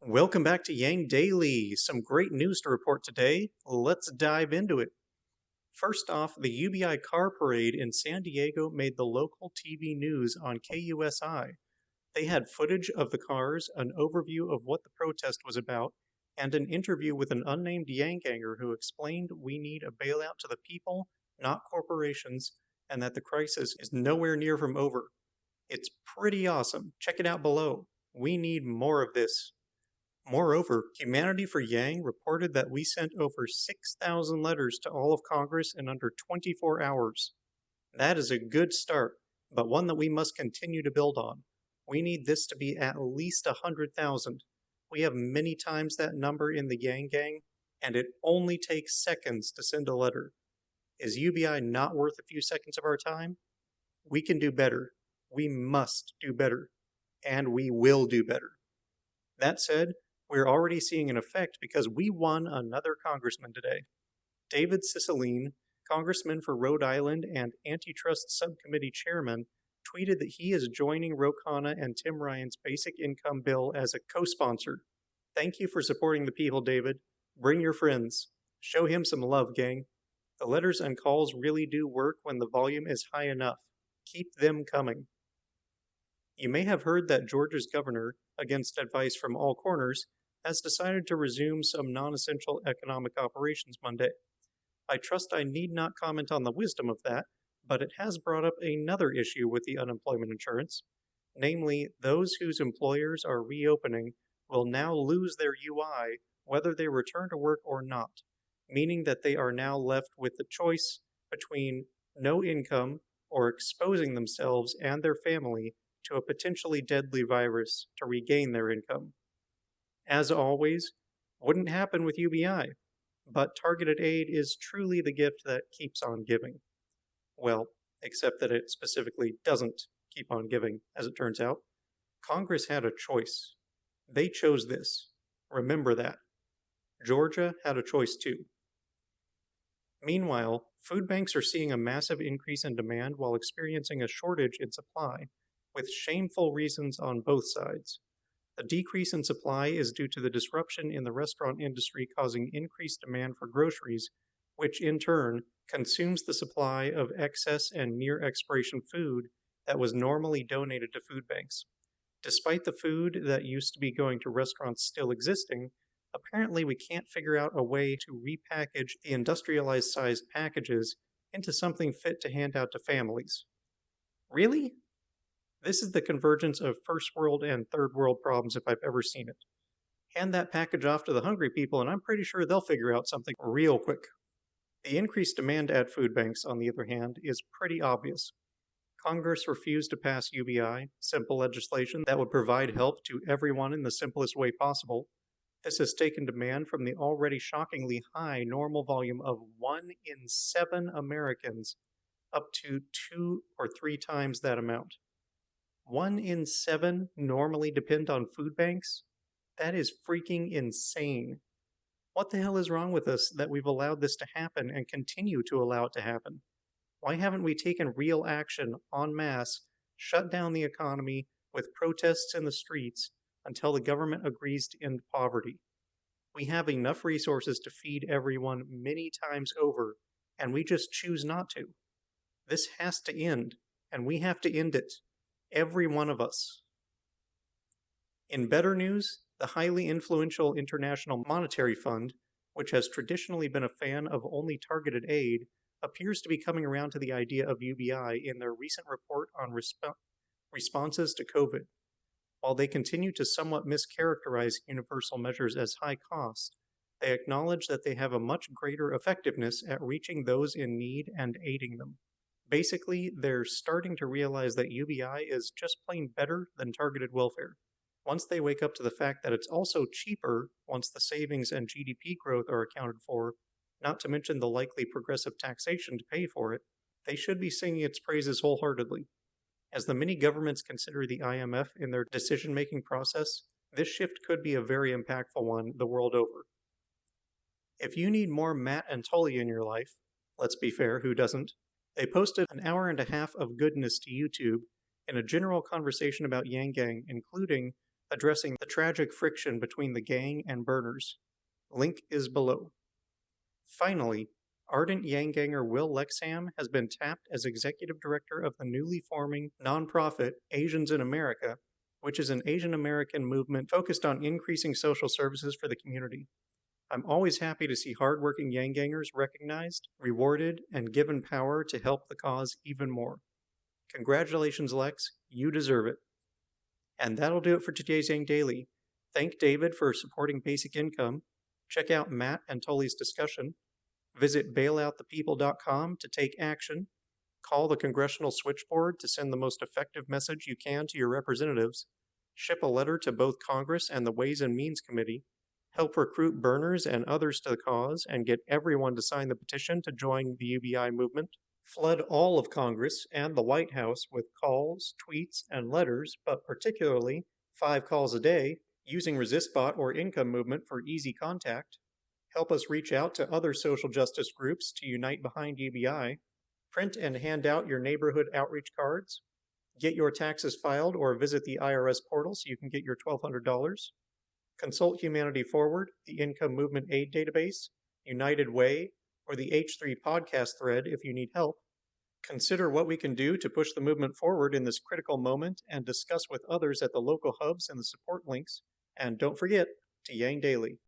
Welcome back to Yang Daily. Some great news to report today. Let's dive into it. First off, the UBI car parade in San Diego made the local TV news on KUSI. They had footage of the cars, an overview of what the protest was about, and an interview with an unnamed Yangganger who explained we need a bailout to the people, not corporations, and that the crisis is nowhere near from over. It's pretty awesome. Check it out below. We need more of this. Moreover, Humanity for Yang reported that we sent over 6,000 letters to all of Congress in under 24 hours. That is a good start, but one that we must continue to build on. We need this to be at least 100,000. We have many times that number in the Yang Gang, and it only takes seconds to send a letter. Is UBI not worth a few seconds of our time? We can do better. We must do better. And we will do better. That said, we're already seeing an effect because we won another congressman today. David Cicilline, congressman for Rhode Island and Antitrust Subcommittee chairman, tweeted that he is joining Ro Khanna and Tim Ryan's basic income bill as a co-sponsor. Thank you for supporting the people, David. Bring your friends. Show him some love, gang. The letters and calls really do work when the volume is high enough. Keep them coming. You may have heard that Georgia's governor, against advice from all corners, has decided to resume some non-essential economic operations Monday. I trust I need not comment on the wisdom of that, but it has brought up another issue with the unemployment insurance. Namely, those whose employers are reopening will now lose their UI whether they return to work or not, meaning that they are now left with the choice between no income or exposing themselves and their family to a potentially deadly virus to regain their income. As always, wouldn't happen with UBI, but targeted aid is truly the gift that keeps on giving. Well, except that it specifically doesn't keep on giving, as it turns out. Congress had a choice. They chose this. Remember that. Georgia had a choice too. Meanwhile, food banks are seeing a massive increase in demand while experiencing a shortage in supply, with shameful reasons on both sides. The decrease in supply is due to the disruption in the restaurant industry causing increased demand for groceries, which in turn consumes the supply of excess and near expiration food that was normally donated to food banks. Despite the food that used to be going to restaurants still existing, apparently we can't figure out a way to repackage the industrialized sized packages into something fit to hand out to families. Really? This is the convergence of first world and third world problems if I've ever seen it. Hand that package off to the hungry people and I'm pretty sure they'll figure out something real quick. The increased demand at food banks, on the other hand, is pretty obvious. Congress refused to pass UBI, simple legislation that would provide help to everyone in the simplest way possible. This has taken demand from the already shockingly high normal volume of 1 in 7 Americans up to 2 or 3 times that amount. 1 in 7 normally depend on food banks? That is freaking insane. What the hell is wrong with us that we've allowed this to happen and continue to allow it to happen? Why haven't we taken real action en masse, shut down the economy with protests in the streets until the government agrees to end poverty? We have enough resources to feed everyone many times over, and we just choose not to. This has to end, and we have to end it. Every one of us. In better news, the highly influential International Monetary Fund, which has traditionally been a fan of only targeted aid, appears to be coming around to the idea of UBI in their recent report on responses to COVID. While they continue to somewhat mischaracterize universal measures as high cost, they acknowledge that they have a much greater effectiveness at reaching those in need and aiding them. Basically, they're starting to realize that UBI is just plain better than targeted welfare. Once they wake up to the fact that it's also cheaper once the savings and GDP growth are accounted for, not to mention the likely progressive taxation to pay for it, they should be singing its praises wholeheartedly. As the many governments consider the IMF in their decision-making process, this shift could be a very impactful one the world over. If you need more Matt and Tully in your life, let's be fair, who doesn't? They posted an hour and a half of goodness to YouTube in a general conversation about Yang Gang, including addressing the tragic friction between the gang and burners. Link is below. Finally, ardent Yangganger Will Lex Ham has been tapped as executive director of the newly forming nonprofit Asians in America, which is an Asian American movement focused on increasing social services for the community. I'm always happy to see hardworking Yanggangers recognized, rewarded, and given power to help the cause even more. Congratulations, Lex. You deserve it. And that'll do it for today's Yang Daily. Thank David for supporting basic income. Check out Matt and Tully's discussion. Visit bailoutthepeople.com to take action. Call the congressional switchboard to send the most effective message you can to your representatives. Ship a letter to both Congress and the Ways and Means Committee. Help recruit burners and others to the cause and get everyone to sign the petition to join the UBI movement. Flood all of Congress and the White House with calls, tweets, and letters, but particularly 5 calls a day, using ResistBot or Income Movement for easy contact. Help us reach out to other social justice groups to unite behind UBI. Print and hand out your neighborhood outreach cards. Get your taxes filed or visit the IRS portal so you can get your $1,200. Consult Humanity Forward, the Income Movement Aid Database, United Way, or the H3 podcast thread if you need help. Consider what we can do to push the movement forward in this critical moment and discuss with others at the local hubs and the support links. And don't forget to Yang Daily.